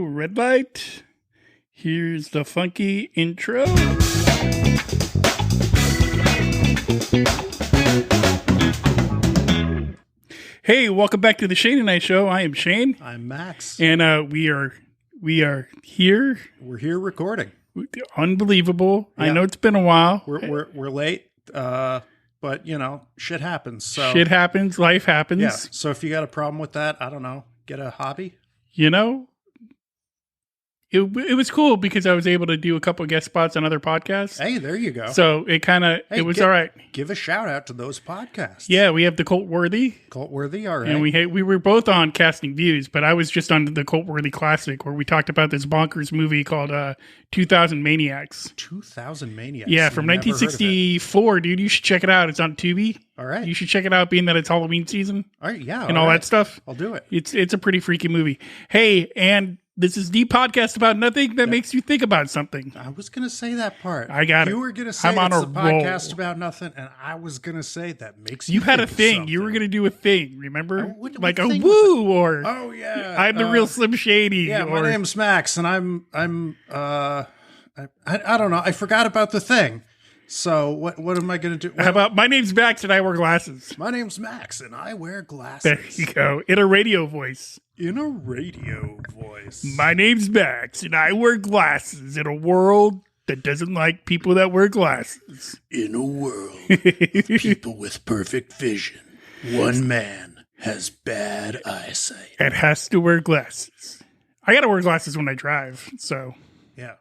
red light. Here's the funky intro. Hey, welcome back to the Shane and I Show. I am Shane. I'm Max. And we are here. We're here recording. Unbelievable. Yeah. I know it's been a while. We're late, but you know, shit happens. So Shit happens. Life happens. yeah. So if you got a problem with that, I don't know, get a hobby. You know, it was cool because I was able to do a couple guest spots on other podcasts. Hey, there you go. So it was all right. Give a shout out to those podcasts. Yeah, we have the Cult Worthy. Cult Worthy, all right. And we were both on Casting Views, but I was just on the Cult Worthy Classic where we talked about this bonkers movie called 2000 Maniacs. 2000 Maniacs. Yeah, from 1964, dude. You should check it out. It's on Tubi. All right. You should check it out, being that it's Halloween season. All right, yeah. And all that stuff. I'll do it. It's a pretty freaky movie. Hey, and this is the podcast about nothing that makes you think about something. I was going to say that part. I got it. You were going to say I'm on it's a a podcast roll. about nothing, and I was going to say that makes you You had a think thing. something. You were going to do a thing, remember? What like a thing woo or Oh, yeah. I'm the real Slim Shady. Yeah, my or, name's Max, and I don't know. I forgot about the thing. So what am I going to do? How about my name's Max and I wear glasses? My name's Max, and I wear glasses. There you go. In a radio voice. In a radio voice. My name's Max and I wear glasses in a world that doesn't like people that wear glasses. In a world of people with perfect vision, one man has bad eyesight. And has to wear glasses. I got to wear glasses when I drive. So Yeah.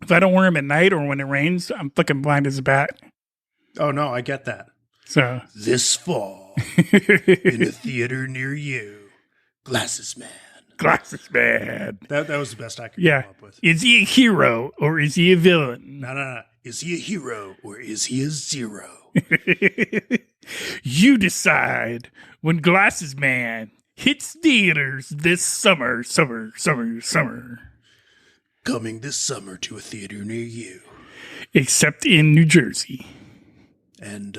if I don't wear them at night or when it rains, I'm fucking blind as a bat. Oh, no, I get that. So This fall, in a theater near you, Glasses Man. Glasses Man. That was the best I could Yeah. come up with. Is he a hero or is he a villain? No. Is he a hero or is he a zero? You decide when Glasses Man hits theaters this summer. Coming this summer to a theater near you. Except in New Jersey. And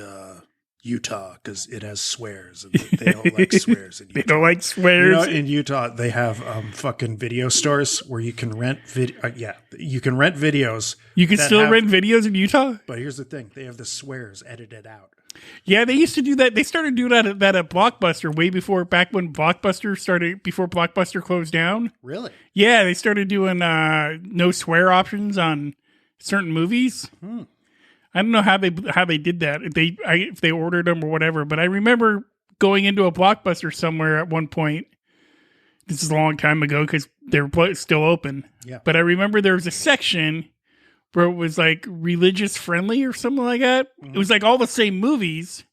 Utah, because it has swears. And they don't like swears in Utah. They don't like You swears. know, in Utah, they have fucking video stores where you can rent you can rent videos. You can that still have- rent videos in Utah? But here's the thing: they have the swears edited out. Yeah, they used to do that. They started doing that at Blockbuster back when before Blockbuster closed down. Really? Yeah, they started doing no swear options on certain movies. I don't know how they did that. If they ordered them or whatever, but I remember going into a Blockbuster somewhere at one point. This is a long time ago because they were still open. Yeah. But I remember there was a section where it was like religious friendly or something like that. It was like all the same movies,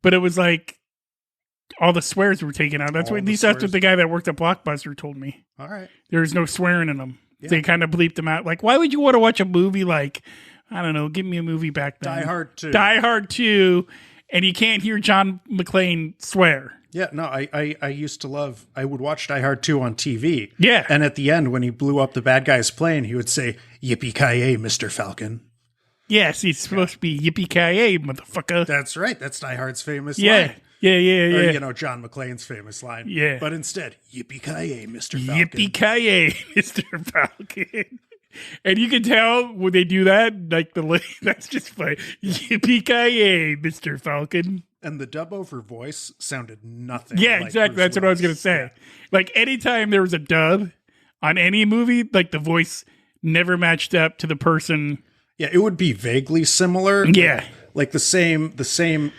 but it was like all the swears were taken out. That's All what, at the least that's swears. what the guy that worked at Blockbuster told me. All right. There was no swearing in them. Yeah. They kind of bleeped them out. Like, why would you want to watch a movie like, I don't know, give me a movie back then. Die Hard 2. Die Hard 2, and you can't hear John McClane swear. Yeah, no, I used to love, I would watch Die Hard 2 on TV. Yeah. And at the end, when he blew up the bad guy's plane, he would say, "Yippee-ki-yay, Mr. Falcon." Yes, he's supposed to be yippee-ki-yay, motherfucker. That's right. That's Die Hard's famous Yeah. line. Yeah. Or, you know, John McClane's famous line. Yeah. But instead, "Yippee-ki-yay, Mr. Falcon." Yippee-ki-yay, Mr. Falcon. And you can tell when they do that, like that's just funny. Yippee-ki-yay, Mr. Falcon. And the dub-over voice sounded nothing Yeah, like exactly. Bruce That's what I was going to Willis. say. Like, anytime there was a dub on any movie, like, the voice never matched up to the person. Yeah, it would be vaguely similar. Yeah. Like the same,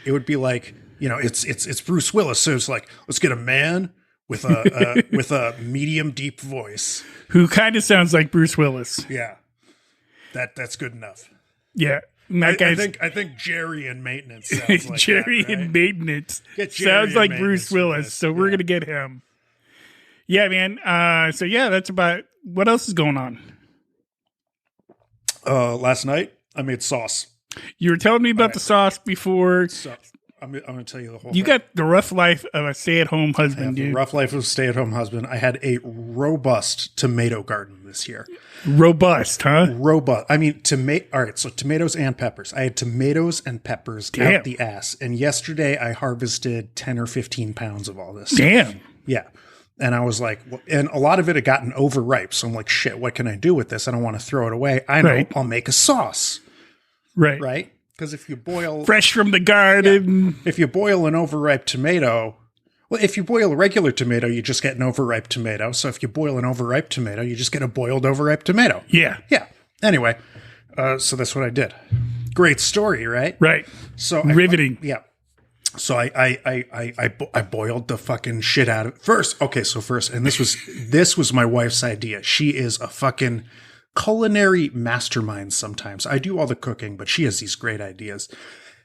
it would be like, you know, it's Bruce Willis. So it's like, let's get a man with a, with a medium deep voice. Who kind of sounds like Bruce Willis. Yeah. That's good enough. Yeah. And that guy's I think Jerry in maintenance sounds like Jerry that, right? in maintenance. Get Jerry Sounds in like maintenance Bruce for Willis. this. So we're Yeah. going to get him. Yeah, man. So yeah, that's about, what else is going on? Last night I made sauce. You were telling me about the sauce before. So I'm going to tell you the whole You thing. got the rough life of a stay-at-home I have husband, the dude. rough life of a stay-at-home husband. I had a robust tomato garden this year. Robust, huh? Robust. I mean, all right, so tomatoes and peppers. I had tomatoes and peppers Damn. out the ass. And yesterday I harvested 10 or 15 pounds of all this. Damn. Yeah. And I was like, and a lot of it had gotten overripe. So I'm like, shit, what can I do with this? I don't want to throw it away. I know, Right. I'll make a sauce, Right. right? Because if you boil Fresh from the garden. if you boil an overripe tomato, well, if you boil a regular tomato, you just get an overripe tomato. So if you boil an overripe tomato, you just get a boiled overripe tomato. Yeah. Yeah. Anyway, so that's what I did. Great story, right? Right. So Riveting. yeah. So I boiled the fucking shit out of it. First, and this was my wife's idea. She is a fucking culinary mastermind sometimes. I do all the cooking, but she has these great ideas.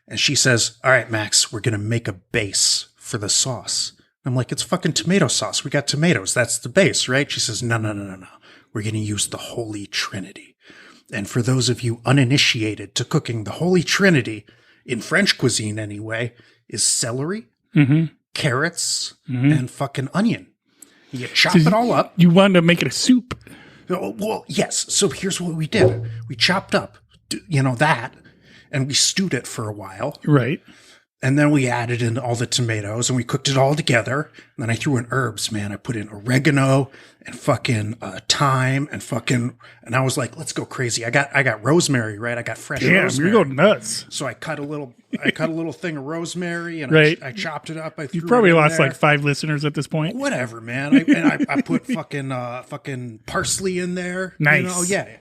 And she says, all right, Max, we're going to make a base for the sauce. I'm like, it's fucking tomato sauce. We got tomatoes. That's the base, right? She says, no. We're going to use the Holy Trinity. And for those of you uninitiated to cooking, the Holy Trinity, in French cuisine anyway, is celery, carrots, and fucking onion. You chop it all up. You wanted to make it a soup. Well, yes. So here's what we did. We chopped up, that, and we stewed it for a while. Right. And then we added in all the tomatoes and we cooked it all together. And then I threw in herbs, man. I put in oregano and fucking thyme and I was like, let's go crazy. I got rosemary, right? I got fresh rosemary. You're going nuts. So I cut a little thing of rosemary and Right. I chopped it up. You probably lost like 5 listeners at this point. Whatever, man. I put fucking parsley in there. Nice. Yeah.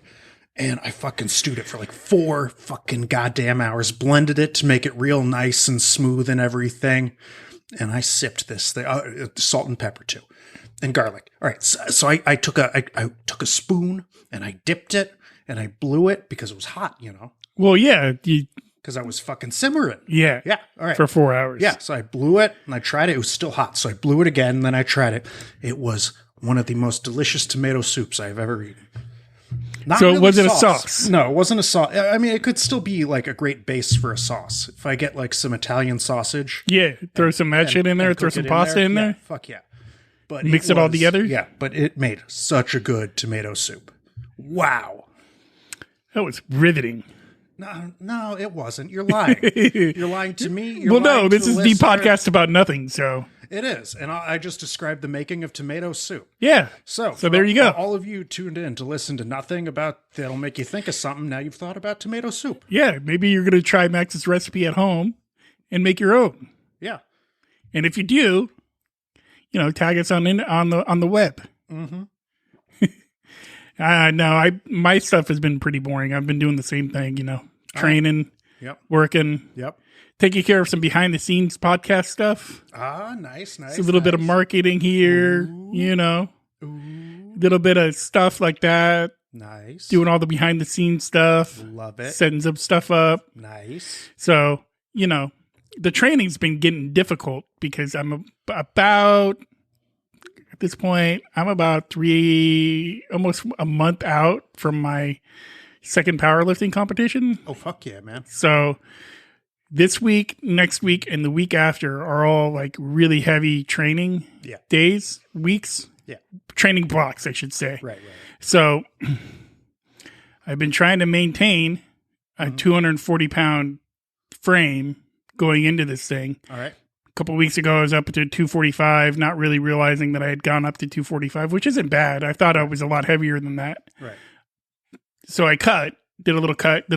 And I fucking stewed it for like 4 fucking goddamn hours, blended it to make it real nice and smooth and everything. And I sipped this thing, salt and pepper too, and garlic. All right. So I took a spoon and I dipped it and I blew it because it was hot, Well, yeah. because I was fucking simmering. Yeah. Yeah. All right. For 4 hours. Yeah. So I blew it and I tried it. It was still hot. So I blew it again and then I tried it. It was one of the most delicious tomato soups I've ever eaten. Not So really was it a sauce? No, it wasn't a sauce. I mean, it could still be like a great base for a sauce. If I get like some Italian sausage. Yeah. Throw some that shit in there. Throw some pasta in there. Yeah, fuck yeah. But Mix it all together? Yeah, but it made such a good tomato soup. Wow. That was riveting. No, it wasn't. You're lying. You're lying to me. You're Well, no, lying to this is the listener. podcast about nothing. So, It is. And I just described the making of tomato soup. yeah. So there you go. All of you tuned in to listen to nothing about that'll make you think of something. Now you've thought about tomato soup. Yeah. Maybe you're going to try Max's recipe at home and make your own. Yeah. And if you do, tag us on the web. Mm-hmm. No, my stuff has been pretty boring. I've been doing the same thing, training, Yep. working, Yep. taking care of some behind the scenes podcast stuff. Ah, nice. It's a little bit of marketing here, Ooh. little bit of stuff like that. Nice. Doing all the behind the scenes stuff, Love it. setting some stuff up. Nice. So, the training's been getting difficult because I'm about, at this point, I'm about almost a month out from my second powerlifting competition. Oh, fuck yeah, man. So this week, next week, and the week after are all like really heavy training days, weeks, training blocks, I should say. Right. So I've been trying to maintain a 240 pound frame going into this thing. All right. A couple of weeks ago, I was up to 245, not really realizing that I had gone up to 245, which isn't bad. I thought I was a lot heavier than that. Right. So I did a little cut.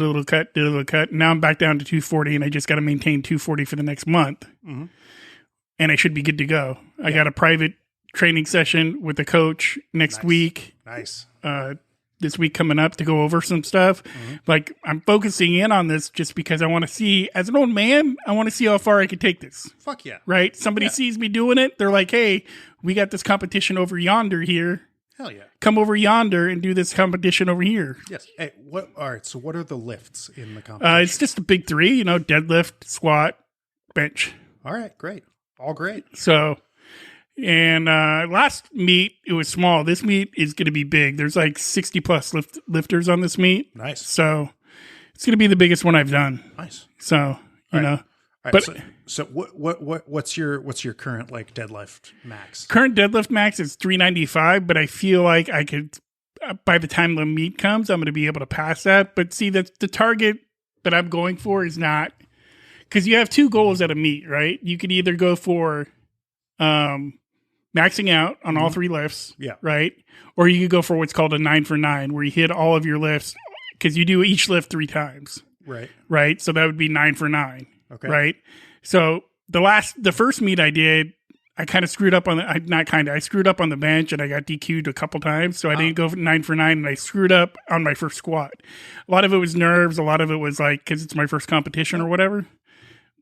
Now I'm back down to 240, and I just got to maintain 240 for the next month. Mm-hmm. And I should be good to go. I got a private training session with the coach next week. Nice. This week coming up to go over some stuff. Mm-hmm. Like, I'm focusing in on this just because I want to see, as an old man, I want to see how far I can take this. Fuck yeah. Right? Somebody sees me doing it. They're like, hey, we got this competition over yonder here. Hell yeah. Come over yonder and do this competition over here. Yes. Hey, all right, so what are the lifts in the competition? It's just the big three, deadlift, squat, bench. All right, great. All great. So, and last meet, it was small. This meet is going to be big. There's like 60 plus lifters on this meet. Nice. So it's going to be the biggest one I've done. Nice. So, you know. All right, But so what's your current like deadlift max? current deadlift max is 395, but I feel like I could, by the time the meet comes, I'm going to be able to pass that. But see, the target that I'm going for is not, because you have two goals at a meet, right? You could either go for maxing out on all 3 lifts. Yeah. Right. Or you could go for what's called a 9 for 9, where you hit all of your lifts because you do each lift 3 times. Right. Right. So that would be 9 for 9. Okay. Right. So the first meet I did, I kind of screwed up on I screwed up on the bench and I got DQ'd a couple times. So I didn't go for 9 for 9 and I screwed up on my first squat. A lot of it was nerves. A lot of it was like, cause it's my first competition or whatever.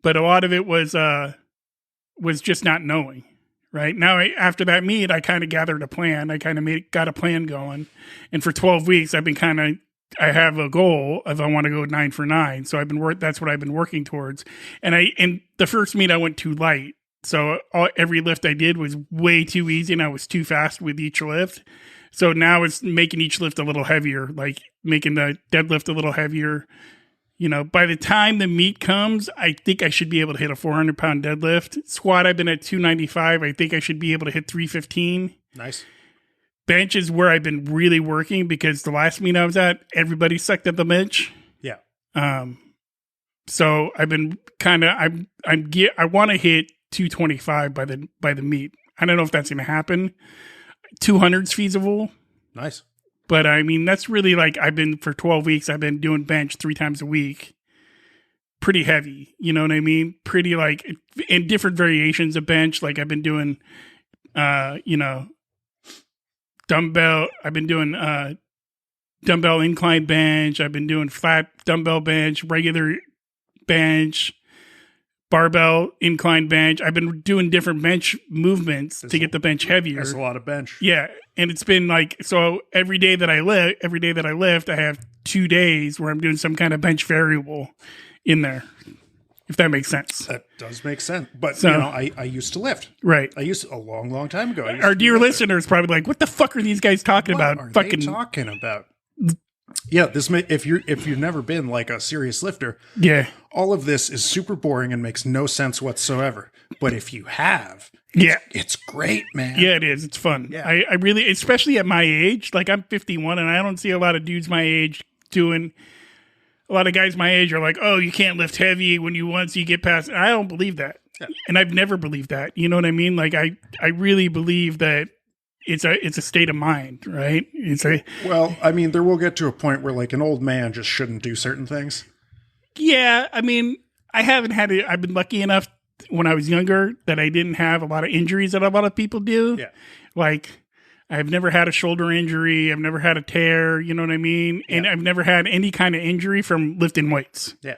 But a lot of it was just not knowing. Right now, after that meet, I kind of gathered a plan. I kind of got a plan going. And for 12 weeks, I have a goal of I want to go 9 for 9. So that's what I've been working towards. And the first meet I went too light. So every lift I did was way too easy and I was too fast with each lift. So now it's making each lift a little heavier, like making the deadlift a little heavier. You know, by the time the meet comes, I think I should be able to hit a 400-pound deadlift. Squat, I've been at 295. I think I should be able to hit 315. Nice. Bench is where I've been really working because the last meet I was at, everybody sucked at the bench. Yeah. So I've been I want to hit 225 by the meet. I don't know if that's going to happen. 200's feasible. Nice. But I mean, that's really like for 12 weeks, I've been doing bench 3 times a week. Pretty heavy. You know what I mean? Pretty like in different variations of bench. Like I've been doing, dumbbell. I've been doing dumbbell incline bench. I've been doing flat dumbbell bench, regular bench, barbell incline bench. I've been doing different bench movements to get the bench heavier. That's a lot of bench. Yeah, and it's been like so every day that I lift, I have 2 days where I'm doing some kind of bench variable in there. If that makes sense. That does make sense. But, I used to lift. Right. A long time ago. Our dear listeners probably like, what the fuck are these guys talking about? What are they talking about? Yeah, if you've never been like a serious lifter, all of this is super boring and makes no sense whatsoever. But if you have, it's great, man. Yeah, it is. It's fun. Yeah. I really, especially at my age, like I'm 51 and I don't see a lot of dudes my age doing. A lot of guys my age are like, oh, you can't lift heavy once you get past. I don't believe that. Yeah. And I've never believed that. You know what I mean? Like I really believe that it's a state of mind, right? Well, I mean, there will get to a point where like an old man just shouldn't do certain things. Yeah. I mean, I've been lucky enough when I was younger that I didn't have a lot of injuries that a lot of people do. Yeah. Like I've never had a shoulder injury. I've never had a tear. You know what I mean? Yeah. And I've never had any kind of injury from lifting weights. Yeah.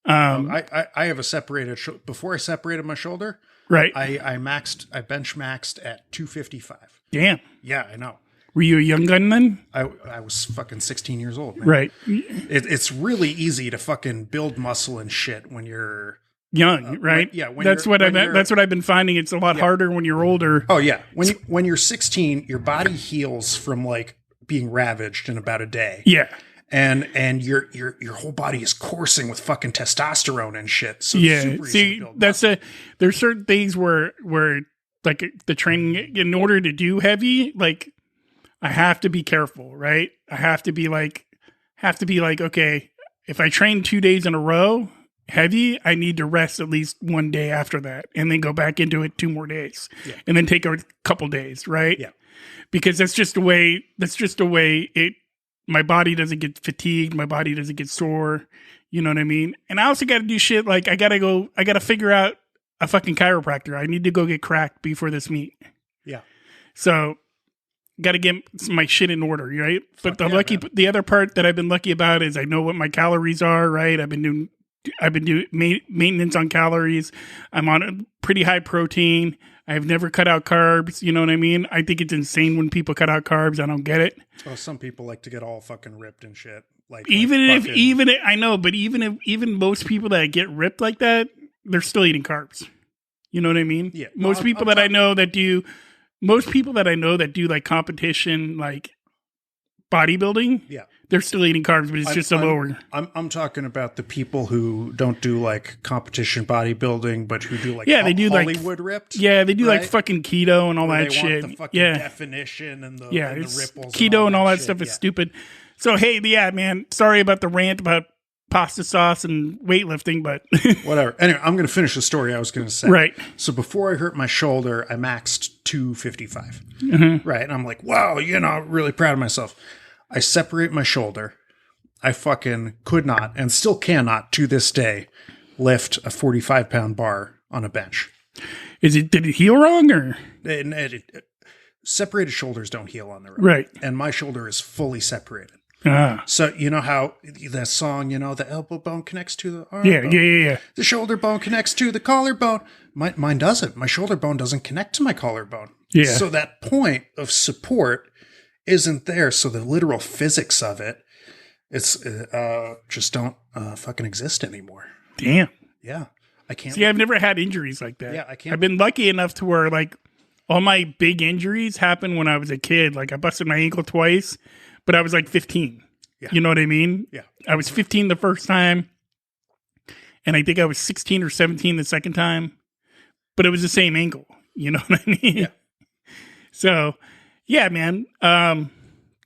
I have a separated before I separated my shoulder. Right. I bench maxed at 255. Damn. Yeah, I know. Were you a young gun then? I was fucking 16 years old, man. Right. It's really easy to fucking build muscle and shit when you're young, right? That's what I've been finding. It's a lot harder when you're older. Oh yeah. When you're 16, your body heals from like being ravaged in about a day. Yeah. And your whole body is coursing with fucking testosterone and shit. So yeah. It's super easy to build there's certain things where like the training in order to do heavy, like I have to be careful, right? I have to be like, okay, if I train 2 days in a row heavy, I need to rest at least 1 day after that and then go back into it 2 more days and then take a couple days. Right. Yeah. Because that's just the way my body doesn't get fatigued. My body doesn't get sore. You know what I mean? And I also got to do shit. Like I got to figure out a fucking chiropractor. I need to go get cracked before this meet. Yeah. So got to get my shit in order. Right. But the other part that I've been lucky about is I know what my calories are. Right. I've been doing maintenance on calories. I'm on a pretty high protein. I've never cut out carbs. You know what I mean? I think it's insane when people cut out carbs. I don't get it. Oh, some people like to get all fucking ripped and shit. Even most people that get ripped like that, they're still eating carbs. You know what I mean? Yeah. Most people that I know that do like competition, like bodybuilding. Yeah. They're still eating carbs, but it's just a lower. I'm talking about the people who don't do like competition bodybuilding, but who do like they do Hollywood ripped. Yeah, they do like fucking keto and all that shit. Want the fucking definition and the ripples. Keto and all that stuff is stupid. So hey, man, sorry about the rant about pasta sauce and weightlifting, but Whatever. Anyway, I'm going to finish the story I was going to say. right. So before I hurt my shoulder, I maxed 255. Right. And I'm like, wow, really proud of myself. I separate my shoulder. I fucking could not and still cannot to this day lift a 45-pound bar on a bench. Did it heal wrong or? Separated shoulders don't heal on their own. Right. And my shoulder is fully separated. Ah. So you know how that song, the elbow bone connects to the arm Yeah, bone. yeah. The shoulder bone connects to the collarbone. Mine doesn't. My shoulder bone doesn't connect to my collarbone. Yeah. So that point of support isn't there. So the literal physics of it, it's just don't fucking exist anymore. Damn. Yeah. I can't. See, I've never had injuries like that. Yeah, I can't. I've been lucky enough to where like all my big injuries happened when I was a kid. Like I busted my ankle twice, but I was like 15. Yeah. You know what I mean? Yeah. I was 15 the first time, and I think I was 16 or 17 the second time, but it was the same ankle. You know what I mean? Yeah. So, yeah, man.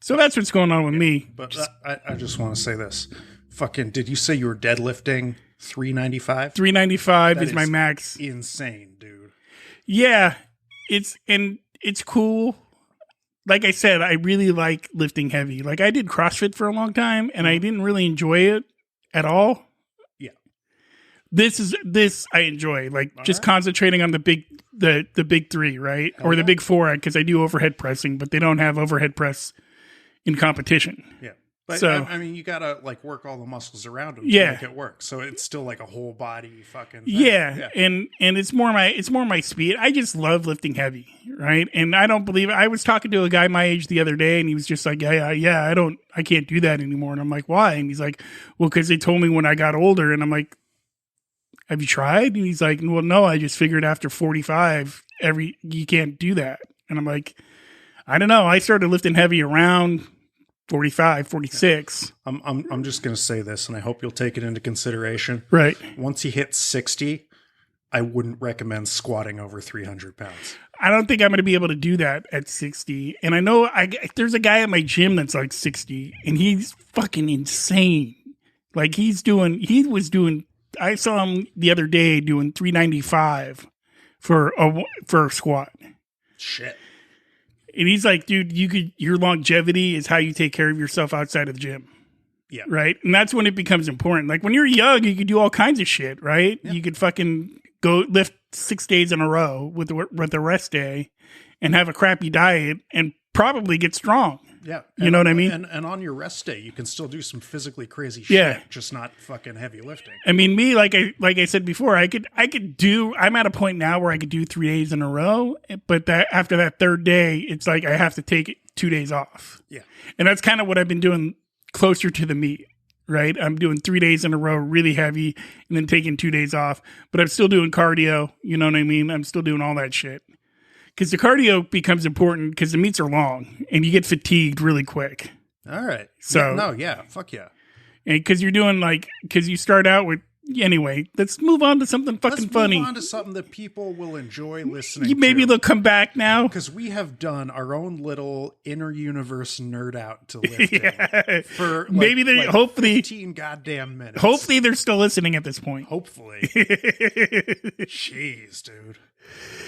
So that's what's going on with me. But I just want to say this. Fucking, did you say you were deadlifting 395? 395 That is my max. Insane, dude. Yeah, it's cool. Like I said, I really like lifting heavy. Like I did CrossFit for a long time and I didn't really enjoy it at all. Yeah. This I enjoy. Like just concentrating on the big three, right? Hell Or the yeah. big four, because I do overhead pressing, but they don't have overhead press in competition. Yeah. But So- I mean, you gotta like work all the muscles around them to Yeah. make it work. So it's still like a whole body fucking thing. Yeah, and it's more my speed. I just love lifting heavy, right? And I don't believe I was talking to a guy my age the other day, and he was just like, "Yeah, I can't do that anymore." And I'm like, "Why?" And he's like, "Well, because they told me when I got older." And I'm like, "Have you tried?" And he's like, "Well, no. I just figured after 45, you can't do that." And I'm like, "I don't know. I started lifting heavy around 45, 46. I'm just gonna say this, and I hope you'll take it into consideration. Right. Once you hit 60, I wouldn't recommend squatting over 300 pounds. I don't think I'm going to be able to do that at 60. And I know there's a guy at my gym that's like 60 and he's fucking insane. Like I saw him the other day doing 395 for a squat. Shit. And he's like, dude, your longevity is how you take care of yourself outside of the gym. Yeah. Right. And that's when it becomes important. Like when you're young, you could do all kinds of shit, right? Yeah. You could fucking go lift 6 days in a row with the rest day and have a crappy diet and probably get strong. Yeah. You know what I mean? And on your rest day, you can still do some physically crazy shit, Yeah. just not fucking heavy lifting. I mean, me, like I said before, I'm at a point now where I could do 3 days in a row, but after that third day, it's like I have to take 2 days off. Yeah. And that's kind of what I've been doing closer to the meet, right? I'm doing 3 days in a row, really heavy, and then taking 2 days off, but I'm still doing cardio. You know what I mean? I'm still doing all that shit. Because the cardio becomes important because the meets are long and you get fatigued really quick. All right. So- fuck yeah. And because you start out with, anyway, let's move on to something fucking Let's funny. move on to something that people will enjoy listening Maybe to. they'll come back now. Because we have done our own little inner universe nerd out to lifting Yeah. for like, Maybe they hopefully 15 goddamn minutes. hopefully they're still listening at this point. Hopefully. Jeez, dude.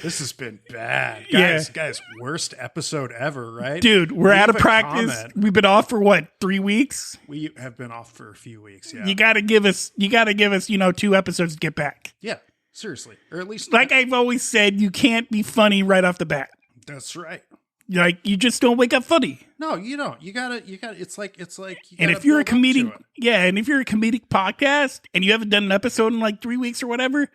This has been bad. Yeah. Guys, worst episode ever, right? Dude, we're out of Leave a practice. comment. We've been off for what, 3 weeks? We have been off for a few weeks, yeah. You gotta give us, 2 episodes to get back. Yeah, seriously. Or at least Like I've always said, you can't be funny right off the bat. that's right. Like you just don't wake up funny. No, you don't. You gotta it's like you And gotta if you're a build up to comedic, it. and if you're a comedic podcast and you haven't done an episode in like 3 weeks or whatever,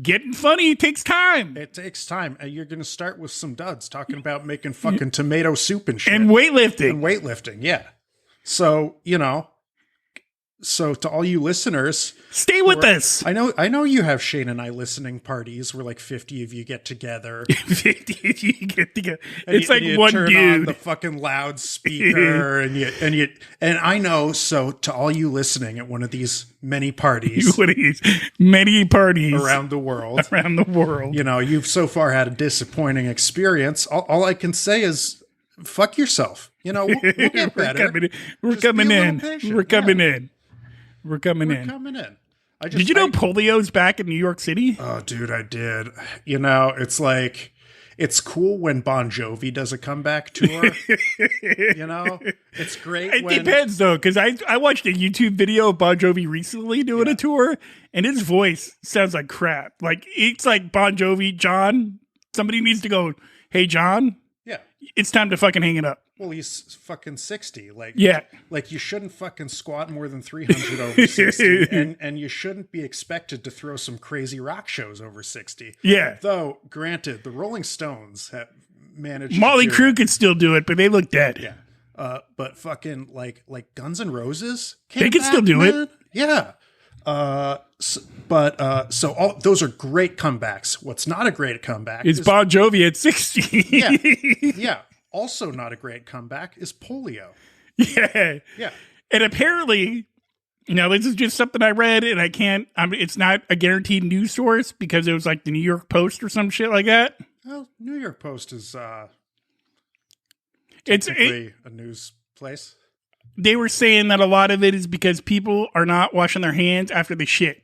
getting funny takes time. It takes time. And you're gonna start with some duds talking about making fucking tomato soup and shit. And weightlifting. And weightlifting, yeah. So, so to all you listeners, Stay with us. I know you have Shane and I listening parties where like 50 of you get together. 50 you get together. And It's you- like and you one turn on dude. the fucking loudspeaker and I know, so to all you listening at one of these many parties What is many parties around the world, around the world. you've so far had a disappointing experience. All I can say is fuck yourself. We'll get better. We're Just be coming a little in. patient, We're coming yeah. in. We're coming in. Coming in. Did you know polio's back in New York City? Oh, dude, I did. You know, it's like, it's cool when Bon Jovi does a comeback tour. You know, it's great. It depends though, because I watched a YouTube video of Bon Jovi recently doing a tour, and his voice sounds like crap. Like it's like Bon Jovi, John. Somebody needs to go, hey, John. Yeah. It's time to fucking hang it up. Well, he's fucking 60. Like, yeah. Like you shouldn't fucking squat more than 300 over 60. And you shouldn't be expected to throw some crazy rock shows over 60. Yeah. Though, granted, the Rolling Stones have managed Molly Crew could still do it, but they look dead. Yeah. But fucking like Guns N' Roses they can still do it. Yeah. So all those are great comebacks. What's not a great comeback is Bon Jovi at 60. Yeah. Also not a great comeback is polio. Yeah. Yeah. And apparently, this is just something I read, and it's not a guaranteed news source because it was like the New York Post or some shit like that. Well, New York Post is it's a news place. They were saying that a lot of it is because people are not washing their hands after they shit.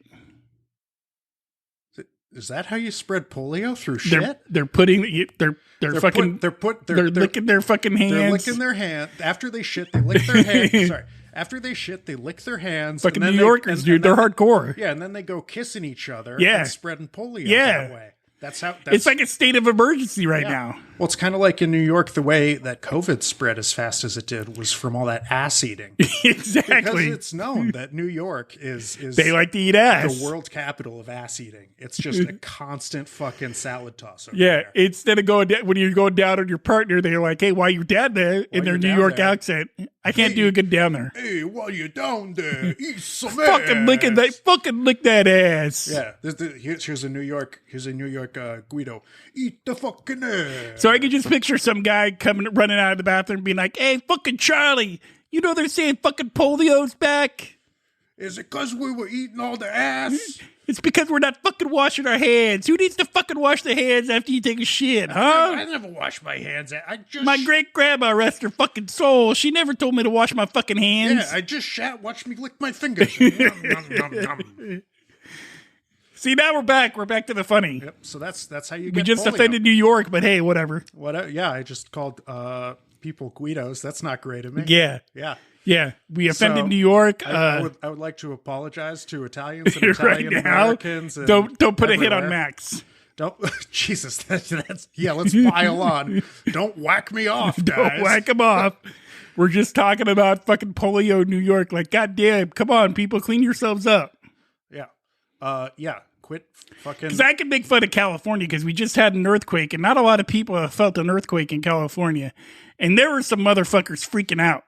Is that how you spread polio through shit? They're licking their fucking hands. They're licking their hand after they shit. They lick their hands. Sorry, after they shit, they lick their hands. Fucking New Yorkers, dude. They're hardcore. Yeah, and then they go kissing each other. Yeah, and spreading polio that way. It's like a state of emergency right now. Well, it's kind of like in New York, the way that COVID spread as fast as it did was from all that ass eating. Exactly. Because it's known that New York is they like to eat ass. The world capital of ass eating. It's just a constant fucking salad toss over there. Instead of when you're going down on your partner, they're like, hey, why you down there? In their New York accent. I can't do a good down there. Hey, while you down there, eat some fucking ass. Fucking lick that ass. Yeah. Here's a New York Guido. Eat the fucking ass. So I can just picture some guy running out of the bathroom being like, hey, fucking Charlie, they're saying fucking polio's back? Is it because we were eating all the ass? It's because we're not fucking washing our hands. Who needs to fucking wash their hands after you take a shit, huh? I never wash my hands. My great-grandma, rest her fucking soul. She never told me to wash my fucking hands. Yeah, I just shat. Watch me lick my fingers. Yum, yum, yum, yum. See, now we're back. We're back to the funny. Yep. So that's how you get We just polio. offended New York, but hey, whatever. Whatever. Yeah, I just called people Guidos. That's not great of me. Yeah. Yeah. Yeah, we offended New York. I would like to apologize to Italians and Italian Americans. And don't put everywhere. A hit on Max. Don't Jesus. That's let's pile on. Don't whack me off, guys. Don't whack him off. We're just talking about fucking polio, New York. Like, goddamn, come on, people, clean yourselves up. Yeah. Yeah. Quit fucking. Because I can make fun of California because we just had an earthquake, and not a lot of people have felt an earthquake in California, and there were some motherfuckers freaking out.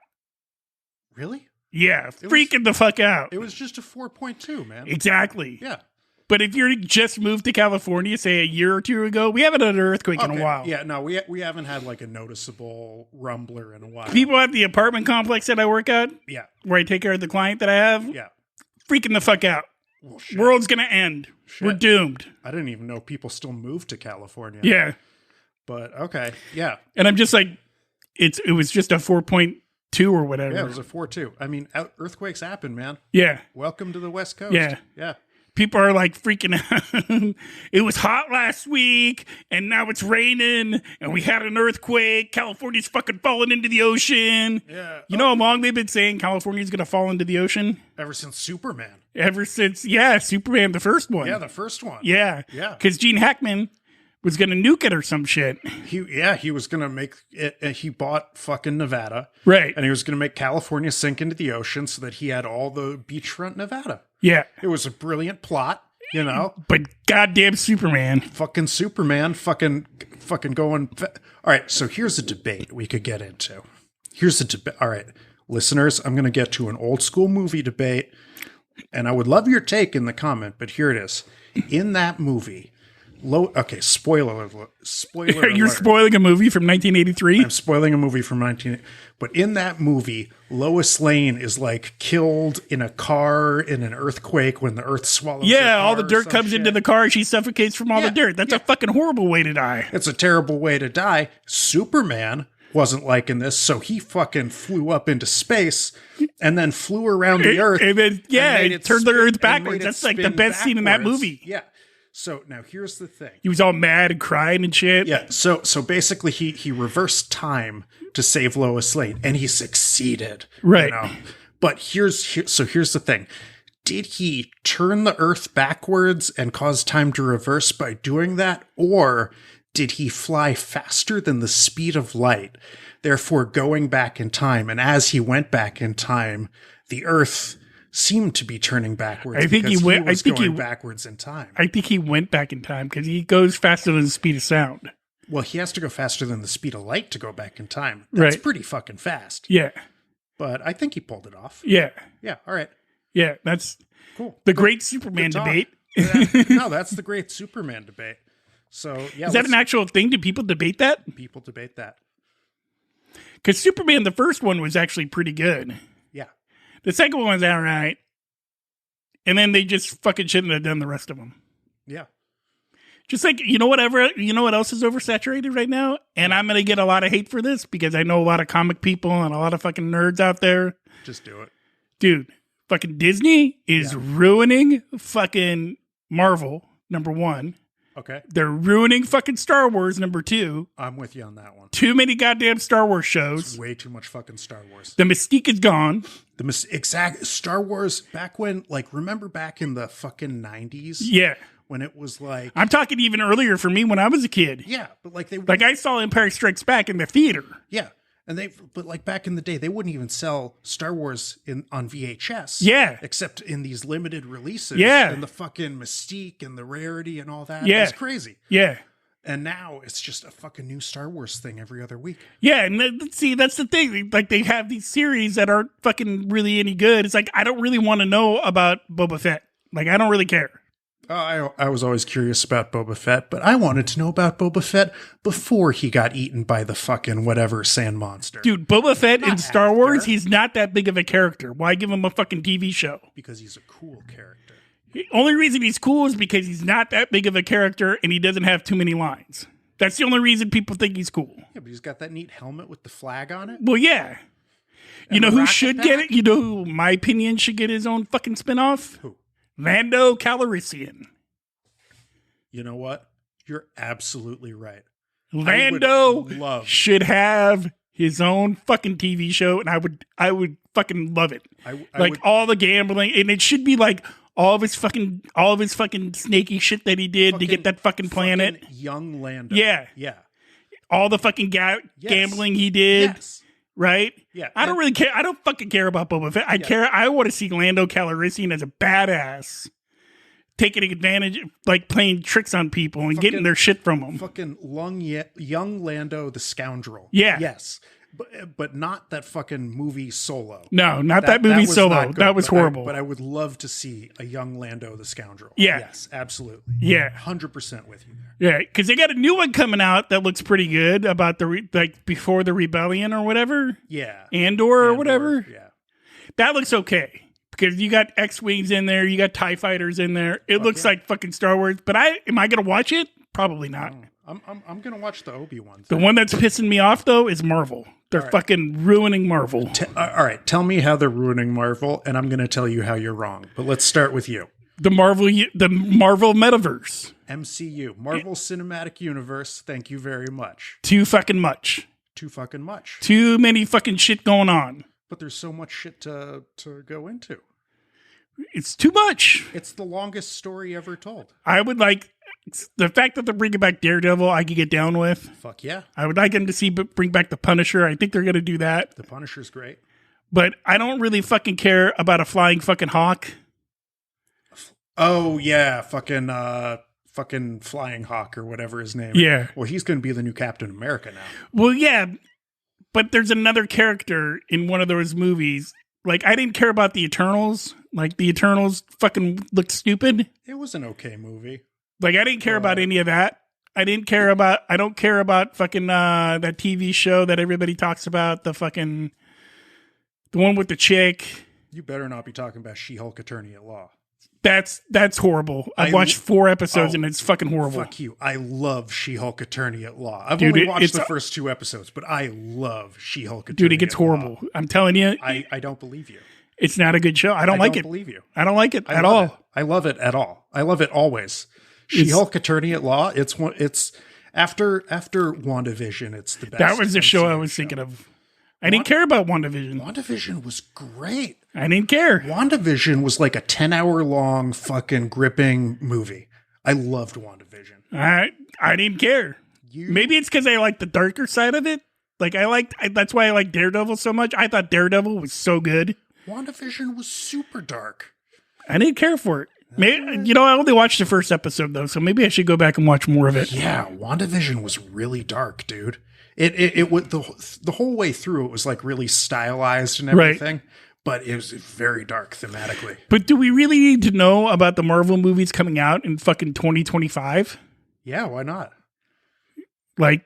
Really? Yeah, freaking the fuck out. It was just a 4.2, man. Exactly. Yeah. But if you just moved to California, say a year or two ago, we haven't had an earthquake in a while. Yeah, no, we haven't had like a noticeable rumbler in a while. People at the apartment complex that I work at, where I take care of the client that I have, freaking the fuck out. Well, world's gonna end. Shit. We're doomed. I didn't even know people still moved to California. Yeah. But okay, yeah. And I'm just like, it was just a 4.2 or whatever. Yeah, it was a 4.2. I mean, earthquakes happen, man. Yeah. Welcome to the West Coast. Yeah. Yeah. People are like freaking out. It was hot last week, and now it's raining, and we had an earthquake. California's fucking falling into the ocean. Yeah. You know how long they've been saying California's going to fall into the ocean? Ever since Superman. Ever since, Superman, the first one. Yeah, the first one. Yeah. Yeah. Because Gene Hackman was going to nuke it or some shit. He was going to make it. He bought fucking Nevada. Right. And he was going to make California sink into the ocean so that he had all the beachfront Nevada. Yeah. It was a brilliant plot, you know. But goddamn Superman. Fucking Superman. Fucking going. All right. So here's a debate we could get into. Here's a debate. All right. Listeners, I'm going to get to an old school movie debate. And I would love your take in the comment, but here it is. In that movie, spoiler You're alert. Spoiling a movie from 1983? I'm spoiling a movie from but in that movie, Lois Lane is like killed in a car in an earthquake when the earth swallows her car all the dirt comes into the car, she suffocates from all the dirt. That's a fucking horrible way to die. It's a terrible way to die. Superman wasn't liking this, so he fucking flew up into space and then flew around the Earth. And then, it turned the Earth backwards. That's like the best scene in that backwards. movie. Yeah. So now here's the thing. He was all mad and crying and shit. Yeah. So basically he reversed time to save Lois Lane, and he succeeded. Right. You know? But here's the thing. Did he turn the Earth backwards and cause time to reverse by doing that? Or did he fly faster than the speed of light, therefore going back in time? And as he went back in time, the Earth seemed to be turning backwards. I think he went. I think going backwards in time. I think he went back in time because he goes faster than the speed of sound. Well, he has to go faster than the speed of light to go back in time. That's right. pretty fucking fast. Yeah. But I think he pulled it off. Yeah. Yeah. All right. Yeah. That's cool. The great Superman debate. No, that's the great Superman debate. So yeah, is that an actual thing? Do people debate that? People debate that. Because Superman, the first one, was actually pretty good. Yeah. The second one was all right. And then they just fucking shouldn't have done the rest of them. Yeah. Just like, you know what else is oversaturated right now? And I'm going to get a lot of hate for this because I know a lot of comic people and a lot of fucking nerds out there. Just do it. Dude, fucking Disney is ruining fucking Marvel, number one. Okay. They're ruining fucking Star Wars, number two. I'm with you on that one. Too many goddamn Star Wars shows. It's way too much fucking Star Wars. The mystique is gone. Exact Star Wars back when, like, remember back in the fucking 90s? Yeah. When it was like... I'm talking even earlier for me when I was a kid. Yeah, but like they... Like I saw Empire Strikes Back in the theater. Yeah. But like back in the day, they wouldn't even sell Star Wars on VHS. Yeah. Except in these limited releases. Yeah. And the fucking mystique and the rarity and all that. Yeah. It's crazy. Yeah. And now it's just a fucking new Star Wars thing every other week. Yeah, and see, that's the thing. Like, they have these series that aren't fucking really any good. It's like, I don't really want to know about Boba Fett. Like, I don't really care. I was always curious about Boba Fett, but I wanted to know about Boba Fett before he got eaten by the fucking whatever sand monster. Dude, Boba Fett in Star after. Wars, he's not that big of a character. Why give him a fucking TV show? Because he's a cool character. The only reason he's cool is because he's not that big of a character and he doesn't have too many lines. That's the only reason people think he's cool. Yeah, but he's got that neat helmet with the flag on it. Well, yeah. You know who should get it? You know who, my opinion, should get his own fucking spinoff? Who? Lando Calrissian. You know what? You're absolutely right. Lando should have his own fucking TV show, and I would fucking love it. All the gambling, and it should be like all of his fucking snaky shit that he did to get that fucking planet. Fucking young Lando. Yeah. Yeah. All the fucking gambling he did. Yes. Right? Yeah. I don't really care. I don't fucking care about Boba Fett. I want to see Lando Calrissian as a badass. Taking advantage, like playing tricks on people and getting their shit from them. Fucking young Lando the scoundrel. Yeah. Yes. But not that fucking movie Solo. No, not that movie Solo. Good, that was horrible. But I would love to see a young Lando the scoundrel. Yeah. Yes, absolutely. Yeah. 100% with you there. Yeah, because they got a new one coming out that looks pretty good about before the rebellion or whatever. Yeah. Andor or whatever. Yeah. That looks okay. Because you got X-Wings in there, you got TIE fighters in there. It looks like fucking Star Wars. But am I going to watch it? Probably not. I'm going to watch the Obi-Wan thing. The one that's pissing me off, though, is Marvel. They're fucking ruining Marvel. All right, tell me how they're ruining Marvel, and I'm going to tell you how you're wrong. But let's start with you. The Marvel metaverse. MCU, Marvel Cinematic Universe, thank you very much. Too fucking much. Too fucking much. Too many fucking shit going on. But there's so much shit to go into. It's too much. It's the longest story ever told. I would like the fact that they're bringing back Daredevil. I could get down with. Fuck yeah. I would like them to bring back the Punisher. I think they're going to do that. The Punisher's great. But I don't really fucking care about a flying fucking hawk. Oh yeah, fucking Flying Hawk or whatever his name. Yeah. Well, he's going to be the new Captain America now. Well, yeah. But there's another character in one of those movies. Like, I didn't care about the Eternals. Like, the Eternals fucking looked stupid. It was an okay movie. Like, I didn't care about any of that. I don't care about fucking that TV show that everybody talks about. The one with the chick. You better not be talking about She-Hulk Attorney at Law. That's horrible. I've watched 4 episodes and it's fucking horrible. Fuck you. I love She-Hulk Attorney at Law. I've Dude, only watched the first 2 episodes, but I love She-Hulk Attorney Dude, it gets at Law. horrible. I'm telling you. I don't believe you. It's not a good show. I don't like it. Believe you. I don't like it at love all. It. I love it at all. I love it always. She-Hulk Attorney at Law. It's after WandaVision. It's the best. That was the show I MCU was thinking of. I didn't care about WandaVision. WandaVision was great. I didn't care. WandaVision was like a 10-hour long fucking gripping movie. I loved WandaVision. I didn't care. Maybe it's because I like the darker side of it. Like that's why I like Daredevil so much. I thought Daredevil was so good. WandaVision was super dark. I didn't care for it. Maybe, I only watched the first episode though, so maybe I should go back and watch more of it. Yeah, WandaVision was really dark, dude. It was the whole way through. It was like really stylized and everything, right. But it was very dark thematically. But do we really need to know about the Marvel movies coming out in fucking 2025? Yeah, why not? Like,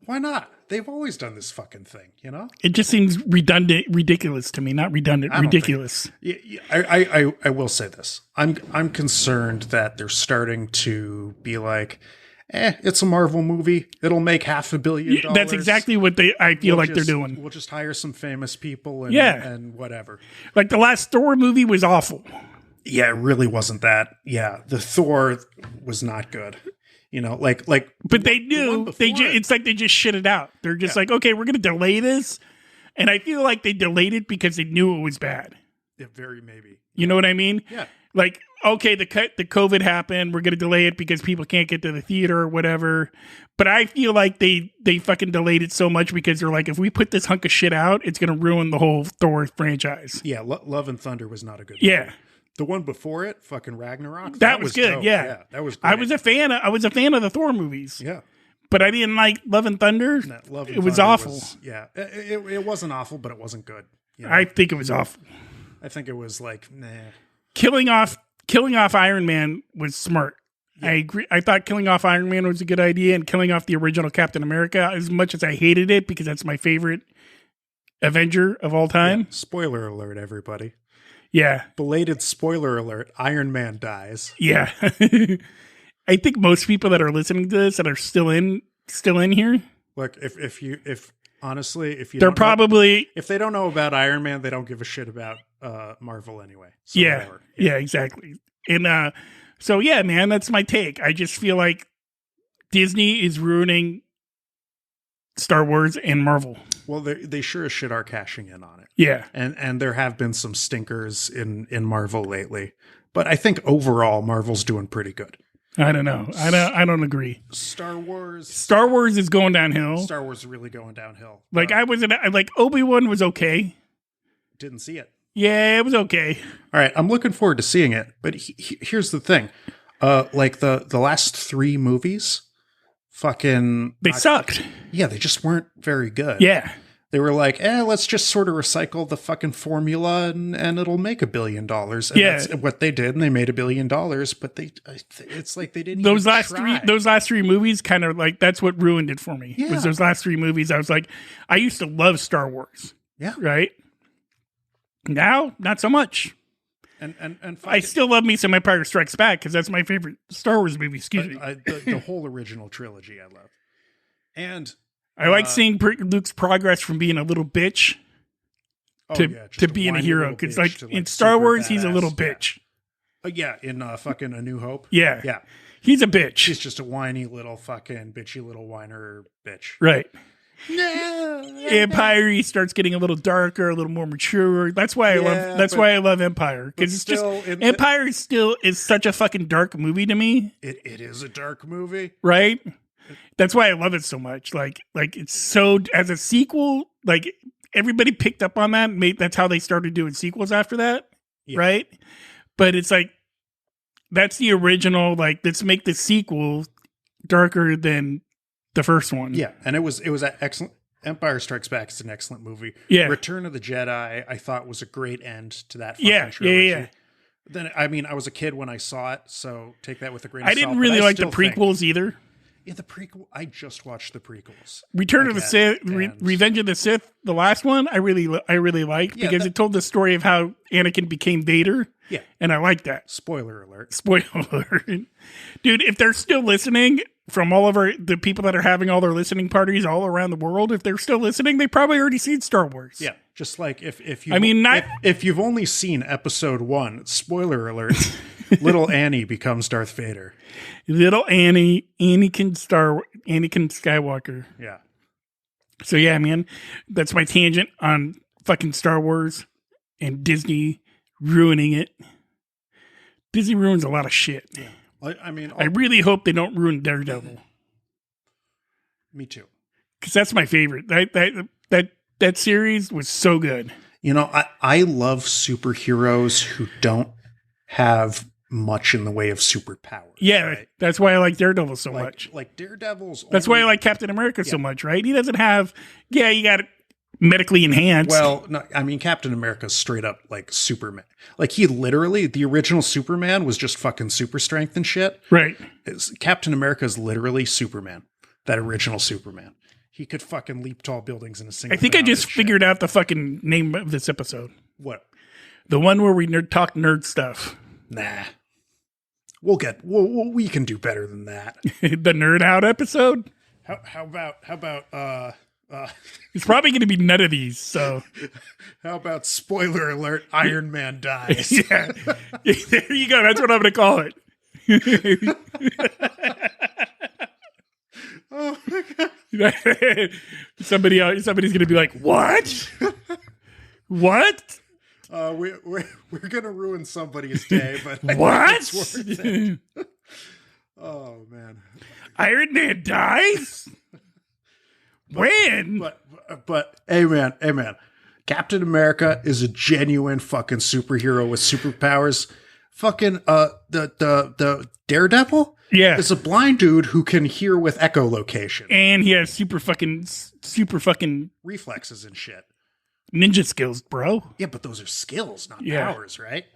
why not? They've always done this fucking thing, you know? It just seems ridiculous to me. Not redundant, ridiculous. I will say this. I'm concerned that they're starting to be like, it's a Marvel movie. It'll make $500 million. That's exactly what I feel like they're doing. We'll just hire some famous people and whatever. Like the last Thor movie was awful. Yeah, it really wasn't that. Yeah, the Thor was not good. But they knew it's like they just shit it out. They're just like, okay, we're going to delay this. And I feel like they delayed it because they knew it was bad. Yeah, very maybe. You know what I mean? Yeah. Like, okay, the COVID happened. We're going to delay it because people can't get to the theater or whatever. But I feel like they fucking delayed it so much because they're like, if we put this hunk of shit out, it's going to ruin the whole Thor franchise. Yeah, Love and Thunder was not a good movie. Yeah. The one before it, fucking Ragnarok, that was good. Dope. Yeah, that was great. I was a fan of the Thor movies. Yeah. But I didn't like Love and Thunder. It was awful. It wasn't awful, but it wasn't good. I think it was awful. I think it was like, nah. Killing off Iron Man was smart. Yeah. I agree. I thought killing off Iron Man was a good idea, and killing off the original Captain America, as much as I hated it because that's my favorite Avenger of all time. Yeah. Spoiler alert, everybody. Yeah. Belated spoiler alert. Iron Man dies. Yeah. I think most people that are listening to this that are still in here. Look, if they don't know about Iron Man, they don't give a shit about Marvel anyway. So yeah, exactly. And so yeah, man, that's my take. I just feel like Disney is ruining Star Wars and Marvel. Well, they sure as shit are cashing in on it. Yeah. And there have been some stinkers in Marvel lately. But I think overall Marvel's doing pretty good. I don't know. I don't agree. Star Wars is going downhill. Star Wars is really going downhill. Like Obi-Wan was okay. Didn't see it. Yeah, it was okay. All right, I'm looking forward to seeing it. But here's the thing. Like the last 3 movies, they sucked. Yeah, they just weren't very good. Yeah. They were like, let's just sort of recycle the fucking formula and it'll make $1 billion. And that's what they did, and they made $1 billion. But it's like they didn't. Those last three movies kind of like that's what ruined it for me. Yeah. Was those last 3 movies? I was like, I used to love Star Wars. Yeah. Right. Now, not so much. And I still love me some Empire Strikes Back because that's my favorite Star Wars movie. Excuse me. The whole original trilogy I love. And I like seeing Luke's progress from being a little bitch to being a hero. Because like in Star Wars, he's a little bitch. Yeah, in fucking A New Hope. Yeah. Yeah. He's a bitch. He's just a whiny little fucking bitchy little whiner bitch. Right. Empire, he starts getting a little darker, a little more mature. That's why I love Empire, because it's just Empire is such a fucking dark movie to me. It is a dark movie, right? That's why I love it so much. Like it's so as a sequel. Like everybody picked up on that. That's how they started doing sequels after that, right? But it's like that's the original. Like let's make the sequel darker than the first one. Yeah, and it was an excellent. Empire Strikes Back is an excellent movie. Yeah. Return of the Jedi, I thought was a great end to that fucking trilogy. Yeah. Then, I mean, I was a kid when I saw it, so take that with a grain of salt. I didn't really like the prequels either. In the prequel, I just watched the prequels. Return of the Sith, Revenge of the Sith, the last one, I really liked because it told the story of how Anakin became Vader. Yeah. And I like that. Spoiler alert. Spoiler alert. Dude, if they're still listening from all of the people that are having all their listening parties all around the world, if they're still listening, they probably already seen Star Wars. Yeah. Just like if you've only seen episode 1, spoiler alert, little Annie becomes Darth Vader. Little Annie, Anakin Skywalker. Yeah. So yeah, man, that's my tangent on fucking Star Wars and Disney ruining it. Disney ruins a lot of shit. Yeah. I mean, I really hope they don't ruin Daredevil. Me too. Because that's my favorite. That series was so good. You know, I love superheroes who don't have much in the way of superpowers. Yeah, right? That's why I like Daredevil so much. Like Daredevil's. That's why I like Captain America so much, right? He doesn't have. Yeah, you got it medically enhanced. Well, no, I mean, Captain America's straight up like Superman. Like he literally, the original Superman was just fucking super strength and shit. Right. Captain America is literally Superman. That original Superman. He could fucking leap tall buildings in a single. I think I just figured out the fucking name of this episode. What? The one where we talk nerd stuff. Nah. We can do better than that. The Nerd Out episode? How about it's probably going to be none of these, so. How about spoiler alert, Iron Man dies? Yeah. There you go. That's what I'm going to call it. Oh my God. Somebody's going to be like, what? What? We're gonna ruin somebody's day, but what? It's worth it. Oh man, Iron Man dies. When? But hey man, Captain America is a genuine fucking superhero with superpowers. Fucking the Daredevil, is a blind dude who can hear with echolocation, and he has super fucking reflexes and shit. Ninja skills, bro. Yeah, but those are skills, not powers, right?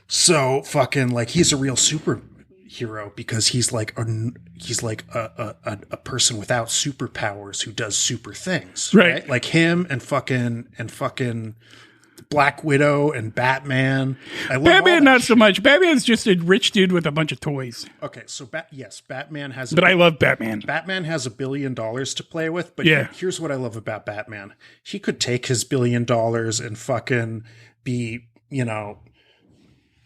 So fucking like he's a real superhero because he's like a person without superpowers who does super things, right? Like him and fucking Black Widow and Batman. Batman, not so much. Batman's just a rich dude with a bunch of toys. Okay, so Batman has. But I love Batman. Batman has $1 billion to play with. But here's what I love about Batman: he could take his $1 billion and fucking be,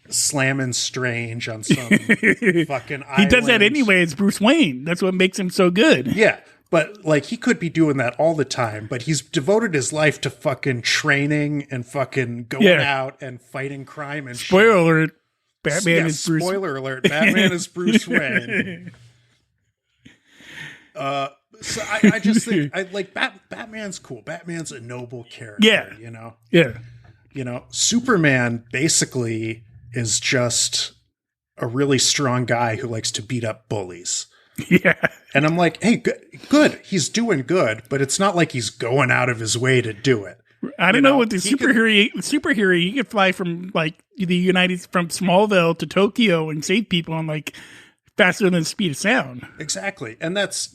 slamming Strange on some fucking island. He does that anyway. It's Bruce Wayne. That's what makes him so good. Yeah. But, like, he could be doing that all the time, but he's devoted his life to fucking training and fucking going out and fighting crime and Spoiler alert, Batman is Bruce. Spoiler alert, Batman is Bruce Wayne. So I just think, Batman's cool. Batman's a noble character, Yeah. Superman basically is just a really strong guy who likes to beat up bullies. Yeah. And I'm like, hey, good. He's doing good, but it's not like he's going out of his way to do it. I don't know what the superhero, he could fly from from Smallville to Tokyo and save people on like faster than the speed of sound. Exactly. And that's,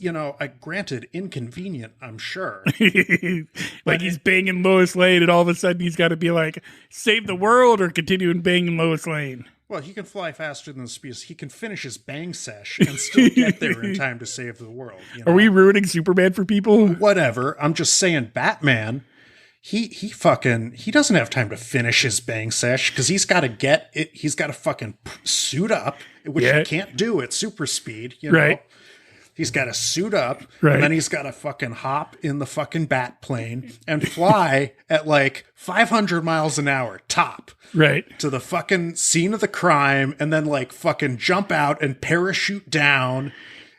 granted inconvenient, I'm sure. He's banging Lois Lane and all of a sudden he's got to be like, save the world or continue banging Lois Lane. Well, he can fly faster than the speed. He can finish his bang sesh and still get there in time to save the world. Are we ruining Superman for people? Whatever. I'm just saying Batman, he doesn't have time to finish his bang sesh because he's got to fucking suit up, which he can't do at super speed, Right. He's got to suit up, and then he's got to fucking hop in the fucking bat plane and fly at like 500 miles an hour top. Right. To the fucking scene of the crime, and then like fucking jump out and parachute down,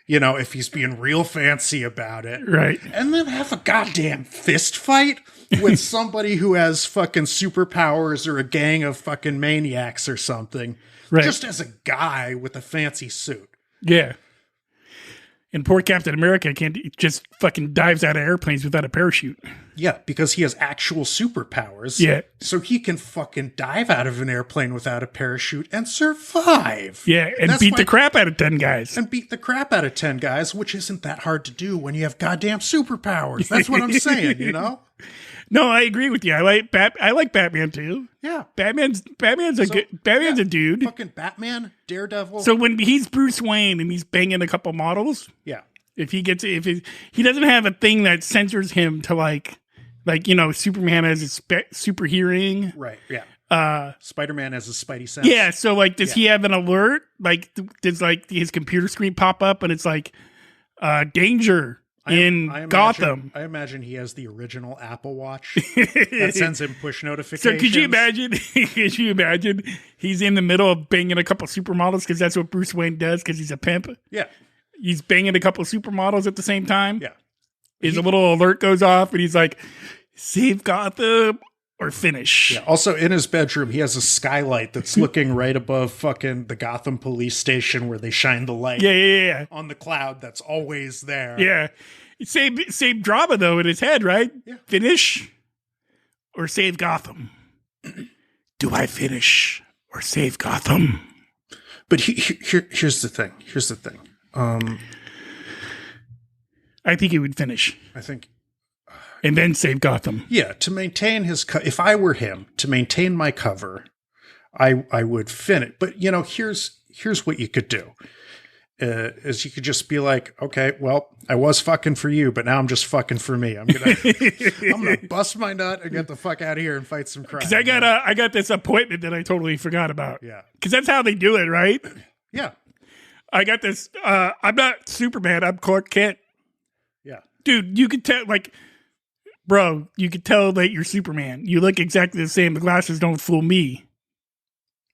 if he's being real fancy about it. Right. And then have a goddamn fist fight with somebody who has fucking superpowers or a gang of fucking maniacs or something. Right. Just as a guy with a fancy suit. Yeah. And poor Captain America can't just fucking dives out of airplanes without a parachute. Yeah, because he has actual superpowers. Yeah. So he can fucking dive out of an airplane without a parachute and survive. Yeah, and beat the crap out of 10 guys. And beat the crap out of 10 guys, which isn't that hard to do when you have goddamn superpowers. That's what I'm saying, you know? No, I agree with you. I like Batman too. Yeah. Batman's a dude. Fucking Batman, Daredevil. So when he's Bruce Wayne and he's banging a couple models, yeah. if he doesn't have a thing that censors him to like Superman has a super hearing. Right. Yeah. Spider-Man has a spidey sense. Yeah. So like, does he have an alert? Like, does like his computer screen pop up and it's like, danger in Gotham? I imagine he has the original Apple Watch that sends him push notifications. So could you imagine? He's in the middle of banging a couple supermodels because that's what Bruce Wayne does because he's a pimp. Yeah. He's banging a couple supermodels at the same time. Yeah. His little alert goes off and he's like, save Gotham or finish. Yeah. Also in his bedroom, he has a skylight that's looking right above fucking the Gotham police station where they shine the light. Yeah. On the cloud that's always there. Yeah. Same drama though in his head, right? Yeah. Finish or save Gotham? Do I finish or save Gotham? But here's the thing. I think he would finish. I think. And then save Gotham. Yeah, to maintain his... if I were him, to maintain my cover, I would finish. But, you know, here's what you could do. Is you could just be like, okay, well, I was fucking for you, but now I'm just fucking for me. I'm gonna bust my nut and get the fuck out of here and fight some crime. Because I got this appointment that I totally forgot about. Yeah. Because that's how they do it, right? Yeah. I got this... I'm not Superman, I'm Clark Kent. Yeah. Dude, you could tell, like... Bro, you could tell that you're Superman. You look exactly the same. The glasses don't fool me.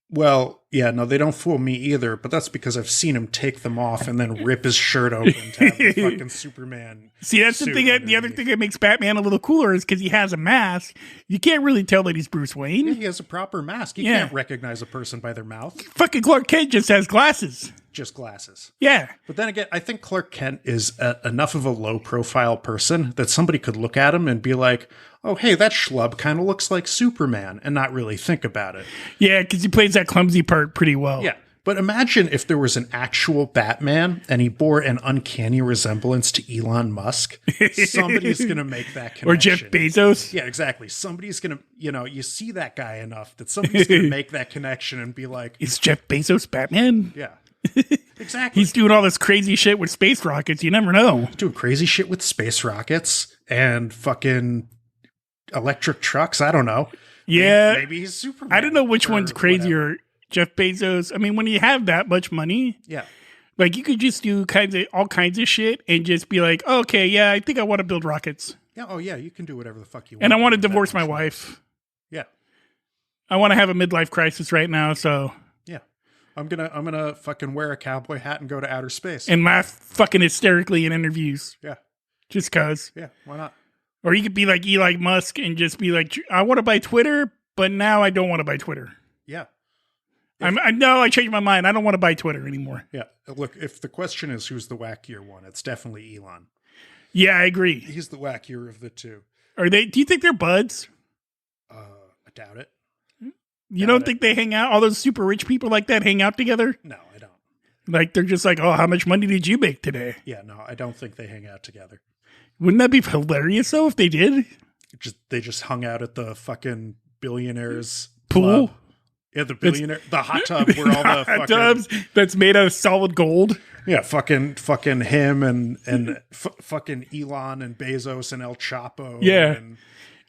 Well, yeah, no, they don't fool me either, but that's because I've seen him take them off and then rip his shirt open to have the fucking Superman. See, that's the thing. The other thing that makes Batman a little cooler is because he has a mask. You can't really tell that he's Bruce Wayne. Yeah, he has a proper mask. You can't recognize a person by their mouth. Fucking Clark Kent just has glasses. Just glasses. Yeah. But then again, I think Clark Kent is enough of a low-profile person that somebody could look at him and be like, oh, hey, that schlub kind of looks like Superman, and not really think about it. Yeah, because he plays that clumsy part pretty well. Yeah. But imagine if there was an actual Batman and he bore an uncanny resemblance to Elon Musk. Somebody's going to make that connection. Or Jeff Bezos. Yeah, exactly. Somebody's going to, you see that guy enough that somebody's going to make that connection and be like, is Jeff Bezos Batman? Yeah. Exactly. He's doing all this crazy shit with space rockets. You never know. Doing crazy shit with space rockets and fucking electric trucks. I don't know. Yeah. Maybe he's Superman. I don't know which one's crazier. Whatever. Jeff Bezos. I mean, when you have that much money, yeah, like you could just do all kinds of shit and just be like, oh, okay, yeah, I think I want to build rockets. Yeah. Oh yeah, you can do whatever the fuck you want. And I want to divorce my wife. Yeah. I want to have a midlife crisis right now, so. Yeah. I'm gonna fucking wear a cowboy hat and go to outer space. And laugh fucking hysterically in interviews. Yeah. Just cause. Yeah, why not? Or you could be like Elon Musk and just be like, I want to buy Twitter, but now I don't want to buy Twitter. Yeah. I changed my mind. I don't want to buy Twitter anymore. Yeah. Look, if the question is who's the wackier one, it's definitely Elon. Yeah, I agree. He's the wackier of the two. Do you think they're buds? I doubt it. You don't think they hang out? All those super rich people like that hang out together? No, I don't. Like, they're just like, oh, how much money did you make today? Yeah, no, I don't think they hang out together. Wouldn't that be hilarious, though, if they did? They just hung out at the fucking billionaires pool? Club. Yeah, the hot tub where all the hot tubs that's made out of solid gold. Yeah, fucking him and fucking Elon and Bezos and El Chapo. Yeah.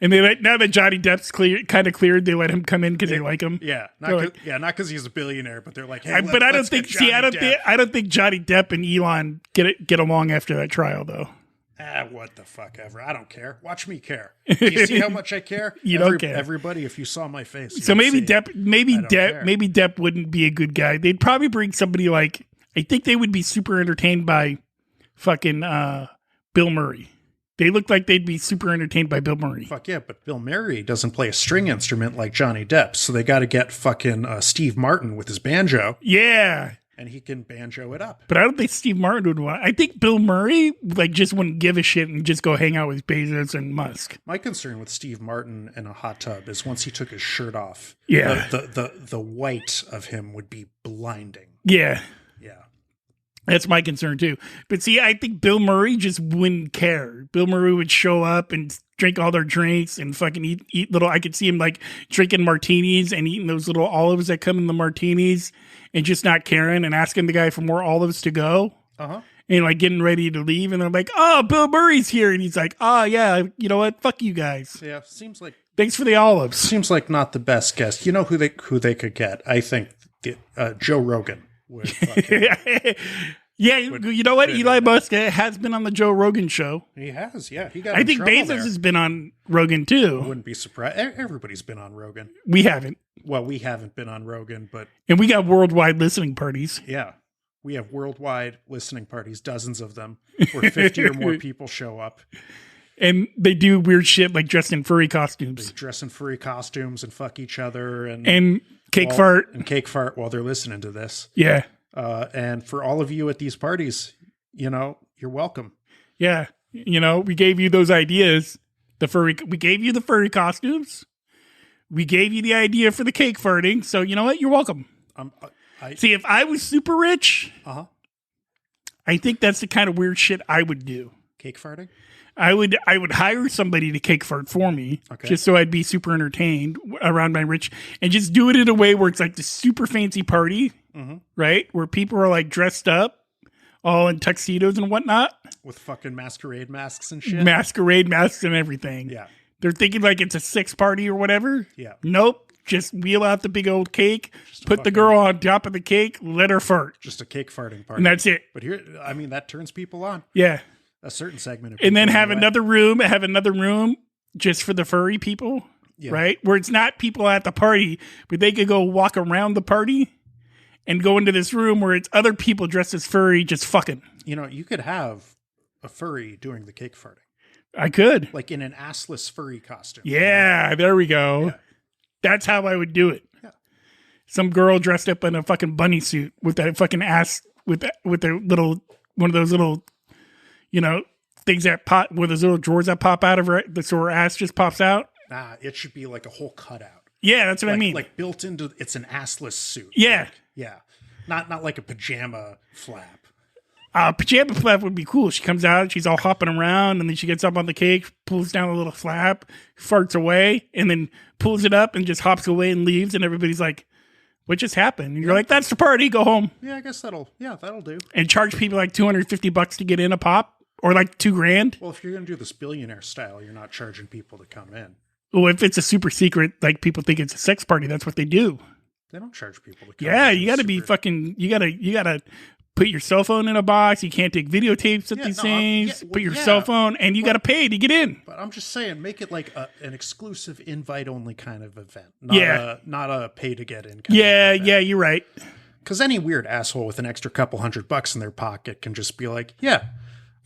And they now that Johnny Depp's kind of cleared, they let him come in because they like him. Yeah, not because he's a billionaire, but they're like, hey, but I don't think Johnny Depp and Elon get along after that trial though. What the fuck ever. I don't care. Watch me care. Do you see how much I care? Don't care. Everybody, if you saw my face. So maybe Depp wouldn't be a good guy. They'd probably bring somebody like, I think they would be super entertained by fucking Bill Murray. They look like they'd be super entertained by Bill Murray. Fuck yeah, but Bill Murray doesn't play a string instrument like Johnny Depp, so they got to get fucking Steve Martin with his banjo. Yeah. and he can banjo it up. But I don't think Steve Martin would want. I think Bill Murray like just wouldn't give a shit and just go hang out with Bezos and Musk. My concern with Steve Martin in a hot tub is once he took his shirt off, Yeah. the white of him would be blinding. Yeah. Yeah. That's my concern too. But see, I think Bill Murray just wouldn't care. Bill Murray would show up and drink all their drinks and fucking eat little. I could see him like drinking martinis and eating those little olives that come in the martinis and just not caring and asking the guy for more olives to go. Uh-huh. And like getting ready to leave. And they're like, oh, Bill Murray's here. And he's like, oh, yeah, you know what? Fuck you guys. Yeah. Seems like Thanks for the olives. Seems like not the best guest. You know who they could get? I think Joe Rogan would. Yeah, you know what? Eli Musk has been on the Joe Rogan show. He has, yeah. He got. I think Bezos has been on Rogan too. I wouldn't be surprised. Everybody's been on Rogan. We haven't. Well, we haven't been on Rogan, but and we got worldwide listening parties. Yeah, we have worldwide listening parties, dozens of them, where 50 or more people show up. And they do weird shit like dressed in furry costumes. They dress in furry costumes and fuck each other and cake fart while they're listening to this. Yeah. And for all of you at these parties, you're welcome. Yeah. We gave you those ideas. We gave you the furry costumes. We gave you the idea for the cake farting. So you know what? You're welcome. See, if I was super rich, I think that's the kind of weird shit I would do. Cake farting? I would hire somebody to cake fart for me, just so I'd be super entertained around my rich, and just do it in a way where it's like the super fancy party, right? Where people are like dressed up, all in tuxedos and whatnot, with fucking masquerade masks and shit. Masquerade masks and everything. Yeah, they're thinking like it's a sex party or whatever. Yeah, nope. Just wheel out the big old cake, put the girl on top of the cake, let her fart. Just a cake farting party, and that's it. But here, that turns people on. Yeah. A certain segment of people. And then have another room just for the furry people, right? Where it's not people at the party, but they could go walk around the party and go into this room where it's other people dressed as furry just fucking. You could have a furry doing the cake farting. I could. Like in an assless furry costume. Yeah, there we go. Yeah. That's how I would do it. Yeah. Some girl dressed up in a fucking bunny suit with that fucking ass, with their little, one of those little, things that pop, with those little drawers that pop out of her, so her ass just pops out. Nah, it should be like a whole cutout. Yeah, that's what I mean. Like built into, it's an assless suit. Yeah. Yeah. Not like a pajama flap. Pajama flap would be cool. She comes out, she's all hopping around, and then she gets up on the cake, pulls down a little flap, farts away, and then pulls it up and just hops away and leaves, and everybody's like, what just happened? And you're like, that's the party, go home. Yeah, I guess that'll do. And charge people like $250 to get in a pop. Or like $2,000. Well, if you're going to do this billionaire style, you're not charging people to come in. Well, if it's a super secret, like people think it's a sex party, that's what they do. They don't charge people to come in. Yeah, you got to be fucking, you gotta put your cell phone in a box. You can't take videotapes at these things. Put your cell phone, and you got to pay to get in. But I'm just saying, make it like an exclusive invite-only kind of event. Not a pay-to-get-in kind of event. Yeah, you're right. Because any weird asshole with an extra couple $100 in their pocket can just be like,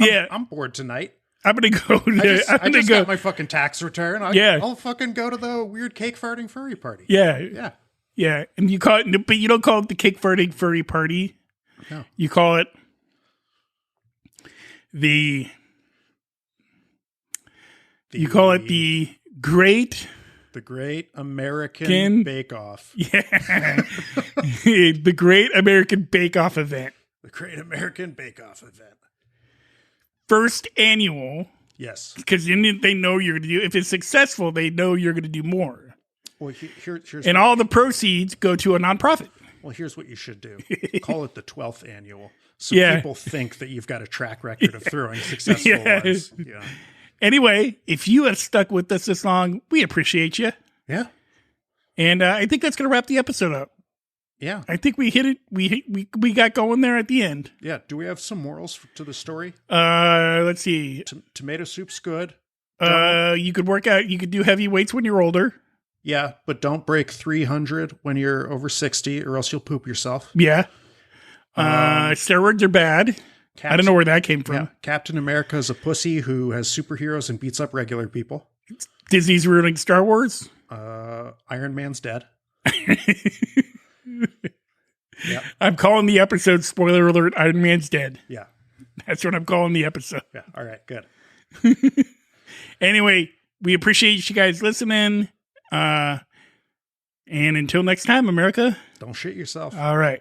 I'm bored tonight. I'm gonna go. I just got my fucking tax return. I'll fucking go to the weird cake farting furry party. Yeah. And you call it, but you don't call it the cake farting furry party. No. You call it the Great American Bake Off. Yeah, the Great American Bake Off event. The Great American Bake Off event. First annual. Yes. Because they know you're going to do, if it's successful, they know you're going to do more. Well, here's and all the proceeds go to a nonprofit. Well, here's what you should do. Call it the 12th annual. So people think that you've got a track record of throwing successful ones. Yeah. Anyway, if you have stuck with us this long, we appreciate you. Yeah. And I think that's going to wrap the episode up. Yeah. I think we hit it. We got going there at the end. Yeah. Do we have some morals to the story? Let's see. Tomato soup's good. You could work out. You could do heavy weights when you're older. Yeah, but don't break 300 when you're over 60 or else you'll poop yourself. Yeah. Steroids are bad. I don't know where that came from. Yeah. Captain America is a pussy who has superheroes and beats up regular people. Disney's ruining Star Wars. Iron Man's dead. Yep. I'm calling the episode, spoiler alert, Iron Man's dead. Yeah. That's what I'm calling the episode. Yeah. All right. Good. Anyway, we appreciate you guys listening. And until next time, America. Don't shit yourself. All right.